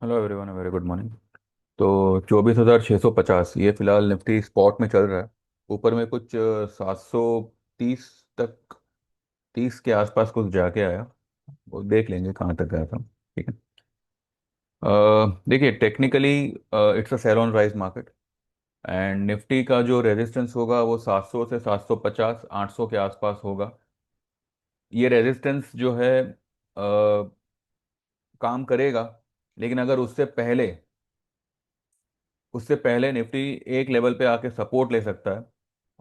Hello everyone, very good morning. तो 24,650 ये फिलहाल निफ्टी स्पॉट में चल रहा है। ऊपर में कुछ 730 तक, 30 के आसपास कुछ जाके आया। वो देख लेंगे कहाँ तक गया था। ठीक है। देखिए, technically it's a sell on rise market. And Nifty का जो रेजिस्टेंस होगा वो 700 से 750, 800 के आसपास होगा। ये रेजिस्टेंस जो है काम करेगा। लेकिन अगर उससे पहले निफ्टी एक लेवल पे आके सपोर्ट ले सकता है,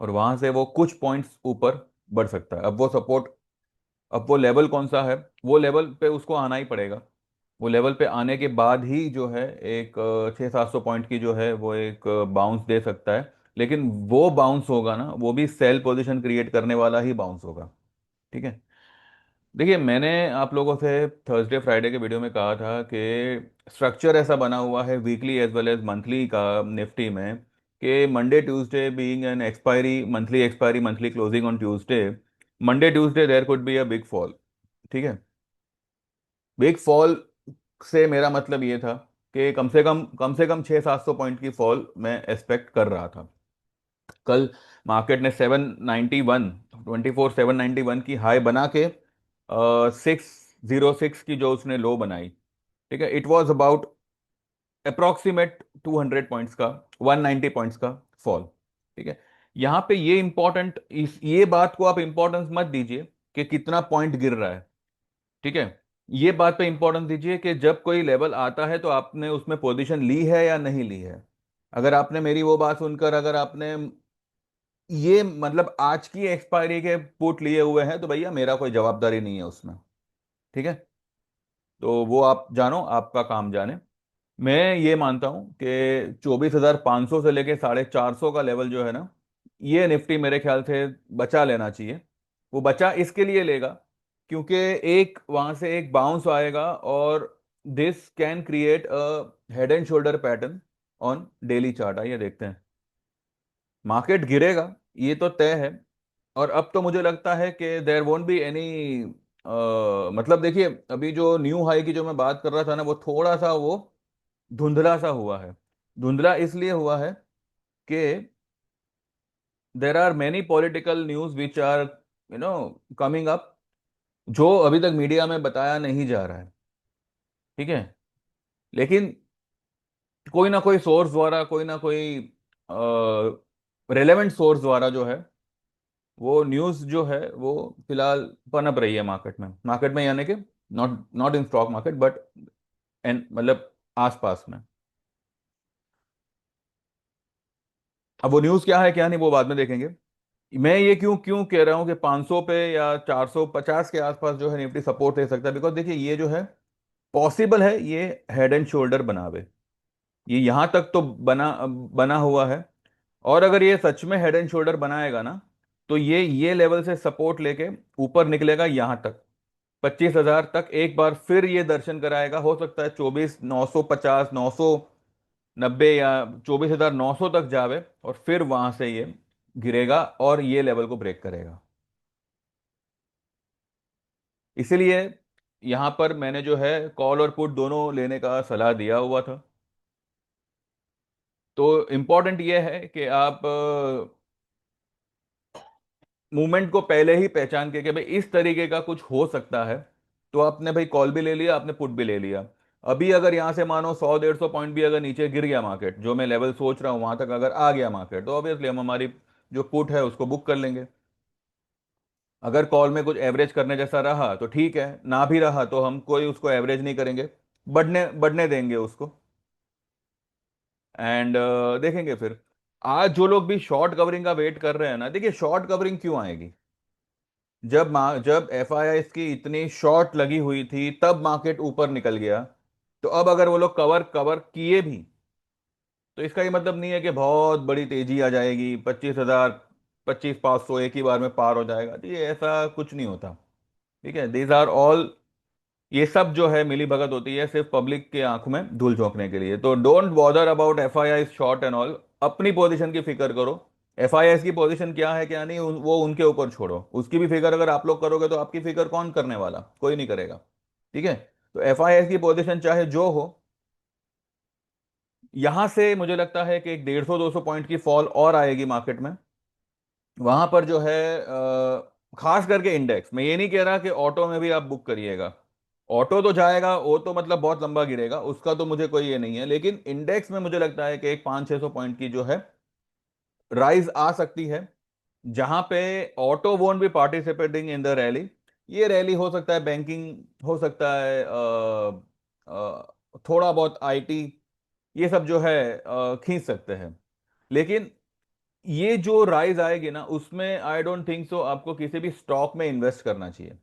और वहां से वो कुछ पॉइंट्स ऊपर बढ़ सकता है। अब वो लेवल कौन सा है? वो लेवल पे उसको आना ही पड़ेगा। वो लेवल पे आने के बाद ही जो है एक 600-700 पॉइंट की जो है वो एक बाउंस दे सकता है। लेकिन वो बाउंस होगा ना, वो भी सेल पोजीशन क्रिएट करने वाला ही बाउंस होगा। ठीक है। देखिए, मैंने आप लोगों से थर्सडे फ्राइडे के वीडियो में कहा था कि स्ट्रक्चर ऐसा बना हुआ है weekly as well as monthly का निफ्टी में, कि Monday Tuesday being an expiry monthly closing on Tuesday, Monday Tuesday there could be a big fall. ठीक है। बिग फॉल से मेरा मतलब ये था कि कम से कम 600-700 पॉइंट की फॉल मैं एक्सपेक्ट कर रहा था। कल मार्केट ने 791, 791 की हाई बना के 606 की जो उसने लो बनाई। ठीक है। It was about approximate 200 points का, 190 पॉइंट्स का फॉल। ठीक है। यहां पे ये इंपॉर्टेंट, इस ये बात को आप इंपॉर्टेंस मत दीजिए कि कितना पॉइंट गिर रहा है। ठीक है। ये बात पे इंपॉर्टेंस दीजिए कि जब कोई लेवल आता है तो आपने उसमें पोजीशन ली है या नहीं ली है। अगर आपने मेरी वो बात सुनकर, अगर आपने ये मतलब आज की एक्सपायरी के पुट लिए हुए हैं, तो भैया मेरा कोई जवाबदारी नहीं है उसमें। ठीक है। तो वो आप जानो, आपका काम जाने। मैं ये मानता हूं कि 24,500 से लेके 450 का लेवल जो है ना, ये निफ्टी मेरे ख्याल से बचा लेना चाहिए। वो बचा इसके लिए लेगा क्योंकि एक वहां से एक बाउंस आएगा, और this can create a head and shoulder pattern on daily chart. आइए देखते हैं। मार्केट गिरेगा, ये तो तय है। और अब तो मुझे लगता है कि देयर वोंट बी एनी, मतलब देखिए, अभी जो न्यू हाई की जो मैं बात कर रहा था ना, वो थोड़ा सा वो धुंधला सा हुआ है। धुंधला इसलिए हुआ है कि there are many political news which are coming up, जो अभी तक मीडिया में बताया नहीं जा रहा है। ठीक है। लेकिन कोई ना कोई सोर्स द्वारा, कोई ना कोई रेलेवेंट सोर्स द्वारा जो है, वो न्यूज़ जो है वो फिलहाल पनप रही है मार्केट में यानी कि not not in stock market but and मतलब आसपास में। अब वो न्यूज़ क्या है क्या नहीं वो बाद में देखेंगे। मैं ये क्यों क्यों कह रहा हूं कि 500 पे या 450 के आसपास जो है निफ्टी सपोर्ट दे सकता है, बिकॉज देखिए ये जो है पॉसिबल है ये हेड एंड शोल्डर बनावे। ये यहां तक तो बना बना हुआ है। और अगर ये सच में हेड एंड शोल्डर बनाएगा ना, तो ये लेवल से सपोर्ट लेके ऊपर निकलेगा यहां तक, 25,000 तक एक बार फिर ये दर्शन कराएगा। हो सकता है 24,950, 990 या 24,900 तक जावे, और फिर वहां से ये गिरेगा और ये लेवल को ब्रेक करेगा। इसीलिए यहां पर मैंने जो है कॉल और पुट दोनों लेने का सलाह दिया हुआ था। तो इंपॉर्टेंट ये है कि आप मूवमेंट को पहले ही पहचान के कि भाई इस तरीके का कुछ हो सकता है, तो आपने भाई कॉल भी ले लिया, आपने पुट भी ले लिया। अभी अगर यहां से मानो 100-150 पॉइंट भी अगर नीचे गिर गया मार्केट, जो मैं लेवल सोच रहा हूं वहां तक अगर आ गया मार्केट, तो ऑब्वियसली हम हमारी जो पुट है उसको बुक कर लेंगे। अगर कॉल में कुछ एवरेज करने जैसा रहा तो ठीक है, ना भी रहा तो हम कोई उसको एवरेज नहीं करेंगे, बढ़ने बढ़ने देंगे उसको। एंड देखेंगे फिर। आज जो लोग भी शॉर्ट कवरिंग का वेट कर रहे हैं ना, देखिए शॉर्ट कवरिंग क्यों आएगी? जब एफआईआई की इतनी शॉर्ट लगी हुई थी तब मार्केट ऊपर निकल गया। तो अब अगर वो लोग कवर कवर किए भी, तो इसका ये मतलब नहीं है कि बहुत बड़ी तेजी आ जाएगी, 25,000, 25,500 एक ही बार में पार हो जाएगा। तो ये ऐसा कुछ नहीं होता। ठीक है। दीज आर ऑल, ये सब जो है मिली भगत होती है सिर्फ पब्लिक के आंखों में धूल झोंकने के लिए। तो don't bother about F I I short and all. अपनी पोजीशन की फिक्र करो। एफ आई आई की पोजीशन क्या है क्या नहीं, वो उनके ऊपर छोड़ो। उसकी भी फिक्र अगर आप लोग करोगे तो आपकी फिक्र कौन करने वाला? कोई नहीं करेगा। ठीक है। तो एफ आई आई की पोजीशन चाहे जो हो, यहां से मुझे लगता है कि एक 150-200 पॉइंट की फॉल और आएगी मार्केट में। वहां पर जो है खास करके इंडेक्स, मैं ये नहीं कह रहा कि ऑटो में भी आप बुक करिएगा। ऑटो तो जाएगा, वो तो मतलब बहुत लंबा गिरेगा, उसका तो मुझे कोई ये नहीं है, लेकिन इंडेक्स में मुझे लगता है कि एक 500-600 पॉइंट की जो है राइज आ सकती है, जहां पे auto won't be participating in the rally. ये रैली हो सकता है बैंकिंग, हो सकता है थोड़ा बहुत आईटी, ये सब जो है खींच सकते हैं। लेकिन ये जो राइज आएगी ना, उसमें आई डोंट थिंक सो आपको किसी भी स्टॉक में इन्वेस्ट करना चाहिए।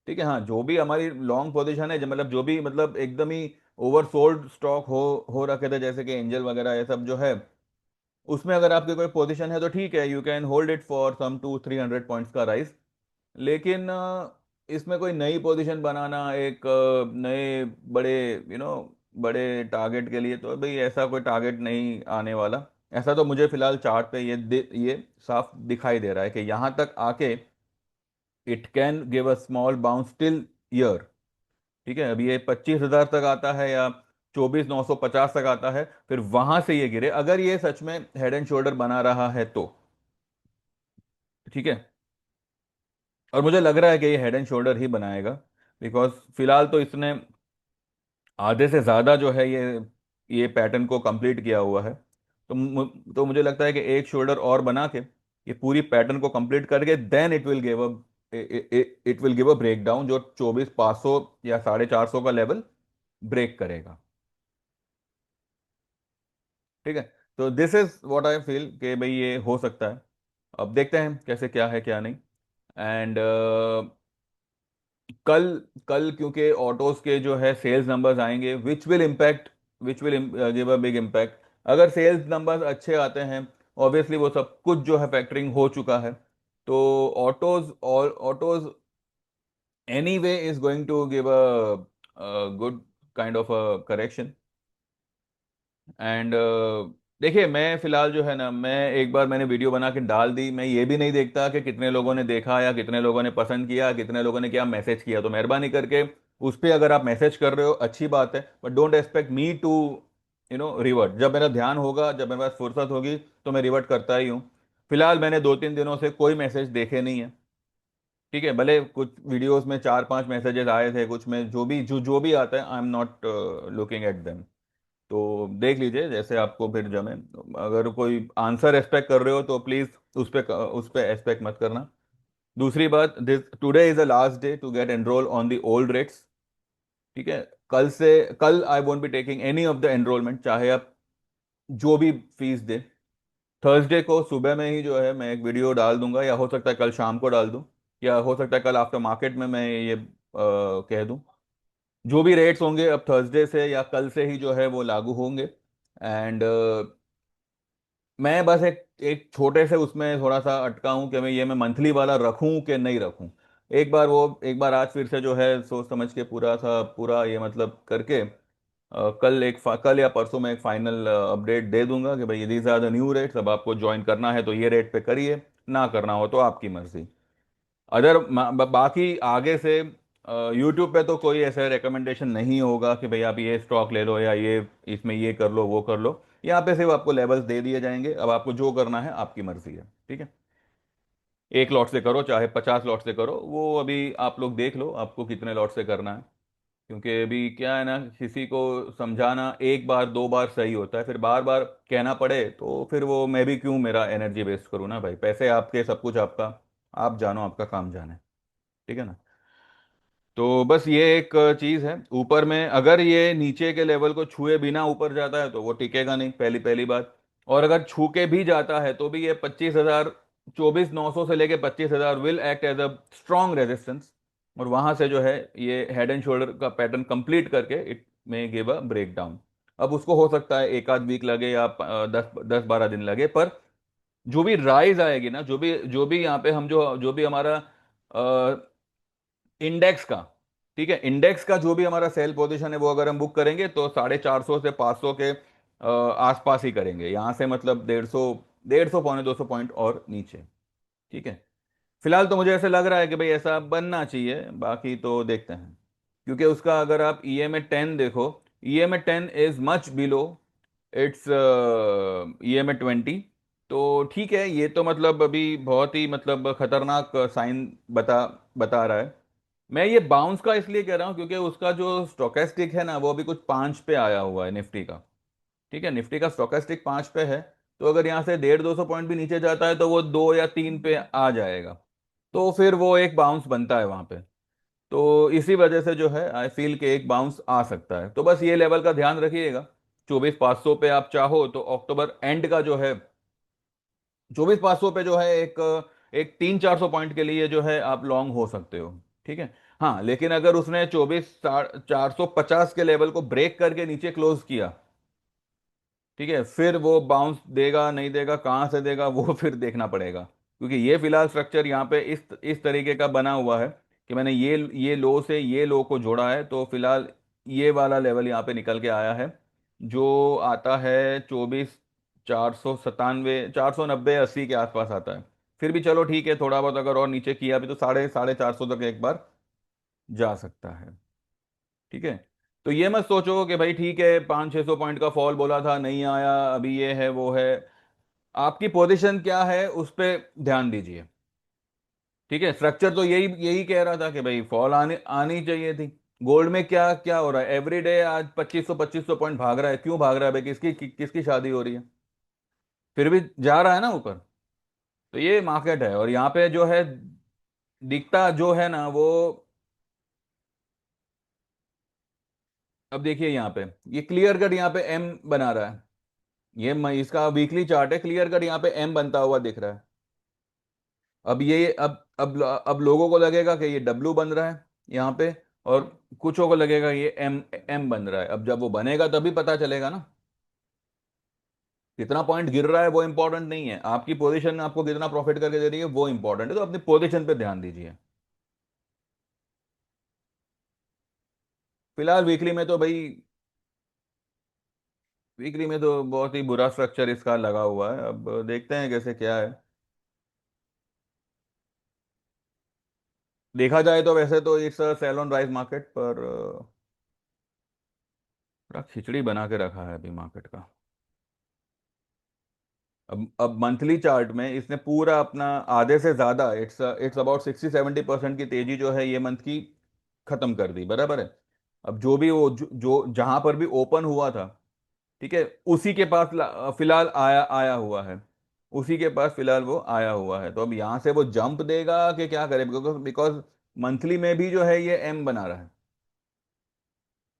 ठीक है, हाँ, जो भी हमारी लॉन्ग पोजीशन है, मतलब जो भी मतलब एकदम ही ओवरसोल्ड स्टॉक हो रखे थे, जैसे कि एंजल वगैरह ये सब जो है, उसमें अगर आपकी कोई पोजीशन है तो ठीक है, you can hold it for some 200-300 points का राइज। लेकिन इसमें कोई नई पोजीशन बनाना एक नए बड़े बड़े टारगेट के लिए, तो भाई ऐसा कोई टारगेट नहीं आने वाला। ऐसा तो मुझे फिलहाल चार्ट पे ये साफ दिखाई दे रहा है कि यहां तक आके it can give a small bounce till year. ठीक है, अभी ये 25,000 तक आता है या 24,950 तक आता है, फिर वहां से ये गिरे, अगर ये सच में हेड एंड शोल्डर बना रहा है तो। ठीक है, और मुझे लग रहा है कि ये हेड एंड शोल्डर ही बनाएगा, बिकॉज फिलहाल तो इसने आधे से ज्यादा जो है ये पैटर्न को कंप्लीट किया हुआ है। तो मुझे लगता है कि एक शोल्डर और बना के ये पूरी पैटर्न को कंप्लीट करके then it will give a break down, जो 24,500 या 450 का लेवल ब्रेक करेगा। ठीक है, तो this is what I feel कि भाई ये हो सकता है। अब देखते हैं कैसे क्या है क्या नहीं। एंड कल कल क्योंकि ऑटोज के जो है सेल्स नंबर्स आएंगे, which will give a big impact. अगर सेल्स नंबर्स अच्छे आते हैं, ऑब्वियसली वो सब कुछ जो है फैक्टरिंग हो चुका है, तो autos anyway is going to give a good kind of a correction. And देखिए, मैं फिलहाल जो है ना, मैं एक बार मैंने वीडियो बना के डाल दी, मैं ये भी नहीं देखता कि कितने लोगों ने देखा या कितने लोगों ने पसंद किया, कितने लोगों ने क्या मैसेज किया। तो मेहरबानी करके उस पर अगर आप मैसेज कर रहे हो अच्छी बात है, but don't expect me to revert. जब मेरा ध्यान होगा, जब मेरे पास फुर्सत होगी, तो मैं रिवर्ट करता ही हूँ। फिलहाल मैंने 2-3 दिनों से कोई मैसेज देखे नहीं है। ठीक है, भले कुछ वीडियोस में 4-5 मैसेजेस आए थे, कुछ में जो भी आता है, I am not looking at them. तो देख लीजिए जैसे आपको फिर जमे। अगर कोई आंसर एक्सपेक्ट कर रहे हो तो प्लीज उस पे एक्सपेक्ट मत करना। दूसरी बात, this today is the last day to get enrol on the old rates. ठीक है, कल I won't be taking any of the enrolment, चाहे आप जो भी फीस दे। थर्सडे को सुबह में ही जो है मैं एक वीडियो डाल दूंगा, या हो सकता है कल शाम को डाल दूं, या हो सकता है कल आफ्टर मार्केट में मैं ये कह दूं। जो भी रेट्स होंगे अब थर्सडे से या कल से ही जो है वो लागू होंगे। एंड मैं बस एक एक छोटे से उसमें थोड़ा सा अटका हूं कि मैं मंथली वाला रखूं कि नहीं रखूं। एक बार आज फिर से जो है सोच समझ के पूरा ये मतलब करके कल या परसों में एक फाइनल अपडेट दे दूंगा कि भाई these are the new rates, अब आपको ज्वाइन करना है तो ये रेट पे करिए, ना करना हो तो आपकी मर्जी। बाकी आगे से यूट्यूब पे तो कोई ऐसा रिकमेंडेशन नहीं होगा कि भाई आप ये स्टॉक ले लो या ये इसमें ये कर लो वो कर लो। यहाँ पे सिर्फ आपको लेवल्स दे दिए जाएंगे, अब आपको जो करना है आपकी मर्जी है। ठीक है, एक लॉट से करो चाहे 50 लॉट से करो, वो अभी आप लोग देख लो आपको कितने लॉट से करना है। क्योंकि अभी क्या है ना, किसी को समझाना एक बार दो बार सही होता है, फिर बार बार कहना पड़े तो फिर वो मैं भी क्यों मेरा एनर्जी वेस्ट करूँ ना भाई, पैसे आपके, सब कुछ आपका, आप जानो आपका काम जाने। ठीक है ना। तो बस ये एक चीज है, ऊपर में अगर ये नीचे के लेवल को छुए बिना ऊपर जाता है तो वो टिकेगा नहीं, पहली पहली बात। और अगर छू के भी जाता है तो भी ये 25,000, 24,900 से लेके 25,000 will act as a strong resistance. और वहां से जो है ये हेड एंड शोल्डर का पैटर्न कंप्लीट करके it may give a break down. अब उसको हो सकता है एक आध वीक लगे या 10-12 दिन लगे, पर जो भी राइज आएगी ना, जो भी यहाँ पे हम जो भी हमारा इंडेक्स का, ठीक है, इंडेक्स का जो भी हमारा सेल पोजीशन है, वो अगर हम बुक करेंगे तो 450 से 500 के आसपास ही करेंगे, यहां से मतलब 150, 150 पौने 200 पॉइंट और नीचे। ठीक है, फिलहाल तो मुझे ऐसे लग रहा है कि भाई ऐसा बनना चाहिए, बाकी तो देखते हैं। क्योंकि उसका अगर आप EMA 10 देखो, EMA 10 is much below it's EMA 20। तो ठीक है, ये तो मतलब अभी बहुत ही मतलब खतरनाक साइन बता बता रहा है। मैं ये बाउंस का इसलिए कह रहा हूँ क्योंकि उसका जो स्टोकेस्टिक है ना, वो अभी कुछ 5 पे आया हुआ है निफ्टी का। ठीक है, निफ्टी का स्टोकेस्टिक 5 पे है। तो अगर यहाँ से 150-200 पॉइंट भी नीचे जाता है तो वो 2 या 3 पे आ जाएगा। तो फिर वो एक बाउंस बनता है वहां पे। तो इसी वजह से जो है आई फील कि एक बाउंस आ सकता है। तो बस ये लेवल का ध्यान रखिएगा। 24,500 पे आप चाहो तो अक्टूबर एंड का जो है, 24,500 पे जो है एक एक 300-400 पॉइंट के लिए जो है आप लॉन्ग हो सकते हो। ठीक है। हाँ, लेकिन अगर उसने 24,450 के लेवल को ब्रेक करके नीचे क्लोज किया, ठीक है, फिर वो बाउंस देगा नहीं देगा, कहाँ से देगा, वो फिर देखना पड़ेगा। क्योंकि ये फिलहाल स्ट्रक्चर यहाँ पे इस तरीके का बना हुआ है कि मैंने ये लो से ये लो को जोड़ा है, तो फिलहाल ये वाला लेवल यहाँ पे निकल के आया है, जो आता है 24,497, 490-80 के आसपास आता है। फिर भी चलो ठीक है, थोड़ा बहुत अगर और नीचे किया भी तो साढ़े साढ़े 400 तक एक बार जा सकता है। ठीक है। तो ये मत सोचो कि भाई ठीक है 500-600 पॉइंट का फॉल बोला था नहीं आया, अभी ये है वो है। आपकी पोजीशन क्या है उस पे ध्यान दीजिए। ठीक है, स्ट्रक्चर तो यही यही कह रहा था कि भाई फॉल आने आनी चाहिए थी। गोल्ड में क्या क्या हो रहा है, एवरी डे आज 2500 पॉइंट भाग रहा है, क्यों भाग रहा है भाई, किसकी शादी हो रही है, फिर भी जा रहा है ना ऊपर। तो ये मार्केट है, और यहाँ पे जो है दिखता जो है ना वो, अब देखिए यहाँ पे ये क्लियर कट यहाँ पे एम बना रहा है। इसका वीकली चार्ट है, क्लियर कट यहाँ पे एम बनता हुआ दिख रहा है। अब लोगों को लगेगा कि ये डब्ल्यू बन रहा है यहाँ पे, और कुछों को लगेगा ये एम एम बन रहा है। अब जब वो बनेगा तभी पता चलेगा ना। कितना पॉइंट गिर रहा है वो इंपॉर्टेंट नहीं है, आपकी पोजीशन आपको कितना प्रॉफिट करके दे रही है वो इंपॉर्टेंट है। तो अपनी पोजीशन पे ध्यान दीजिए। फिलहाल वीकली में तो भाई, वीकली में तो बहुत ही बुरा स्ट्रक्चर इसका लगा हुआ है। अब देखते हैं कैसे क्या है। देखा जाए तो वैसे तो it's sell on rise market, पर पूरा खिचड़ी बना के रखा है अभी मार्केट का। अब मंथली चार्ट में इसने पूरा अपना आधे से ज्यादा, इट्स इट्स अबाउट 60-70% की तेजी जो है ये मंथ की खत्म कर दी, बराबर है। अब जो भी वो जो जहां पर भी ओपन हुआ था, ठीक है, उसी के पास फिलहाल आया आया हुआ है। उसी के पास फिलहाल वो आया हुआ है। तो अब यहां से वो जंप देगा कि क्या करे, बिकॉज बिकॉज मंथली में भी जो है ये एम बना रहा है।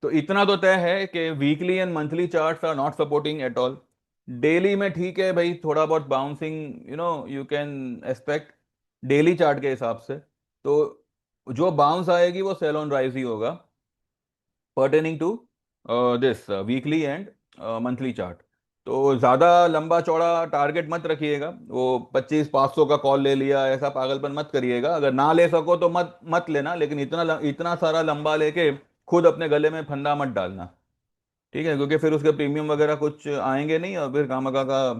तो इतना तो तय है कि weekly and monthly charts are not supporting at all. Daily में ठीक है भाई, थोड़ा बहुत bouncing you can expect daily chart के हिसाब से। तो जो बाउंस आएगी वो सेल ऑन राइज ही होगा, pertaining to this weekly and monthly chart. तो ज्यादा लंबा चौड़ा टारगेट मत रखिएगा, वो 25,500 का कॉल ले लिया ऐसा पागलपन मत करिएगा। अगर ना ले सको तो मत मत लेना, लेकिन इतना सारा लंबा लेके खुद अपने गले में फंदा मत डालना। ठीक है, क्योंकि फिर उसके प्रीमियम वगैरह कुछ आएंगे नहीं, और फिर कामका का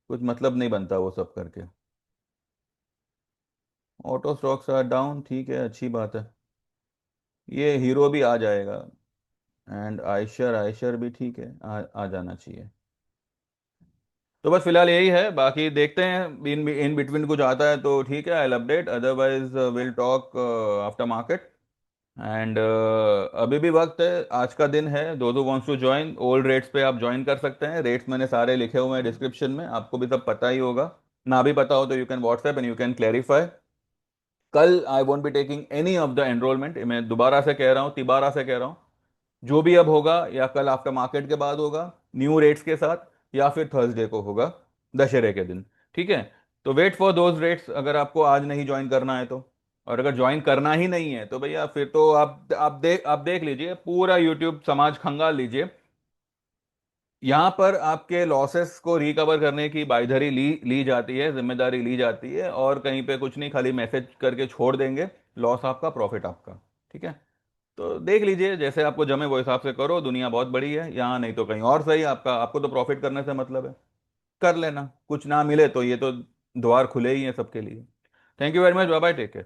कुछ मतलब नहीं बनता वो सब करके। ऑटो स्टॉक्स आर डाउन, ठीक है, अच्छी बात है। ये हीरो भी आ जाएगा, एंड आयशर आयशर भी ठीक है, आ जाना चाहिए। तो बस फिलहाल यही है, बाकी देखते हैं इन इन बिटवीन कुछ आता है तो ठीक है, I update, otherwise will talk after market. And अभी भी वक्त है, आज का दिन है। दो दो wants to join old rates पे आप ज्वाइन कर सकते हैं। रेट्स मैंने सारे लिखे हुए हैं डिस्क्रिप्शन में, आपको भी सब पता ही होगा। ना भी पता हो तो you can WhatsApp and you can clarify. कल I won't be taking any of the enrollment, मैं दोबारा से कह रहा हूँ, तिबारा से कह रहा हूँ। जो भी अब होगा या कल आफ्टर मार्केट के बाद होगा न्यू रेट्स के साथ, या फिर थर्सडे को होगा दशहरे के दिन। ठीक है। तो वेट फॉर दोज रेट्स अगर आपको आज नहीं ज्वाइन करना है तो। और अगर ज्वाइन करना ही नहीं है तो भैया फिर तो आप देख लीजिए, पूरा यूट्यूब समाज खंगाल लीजिए। यहाँ पर आपके लॉसेस को रिकवर करने की बायधरी ली ली जाती है, जिम्मेदारी ली जाती है, और कहीं पे कुछ नहीं, खाली मैसेज करके छोड़ देंगे। लॉस आपका, प्रॉफिट आपका। ठीक है। तो देख लीजिए, जैसे आपको जमे वो हिसाब से करो, दुनिया बहुत बड़ी है यहाँ, नहीं तो कहीं और सही। आपको तो प्रॉफिट करने से मतलब है, कर लेना। कुछ ना मिले तो ये तो द्वार खुले ही हैं सबके लिए। Thank you very much, bye bye, take care.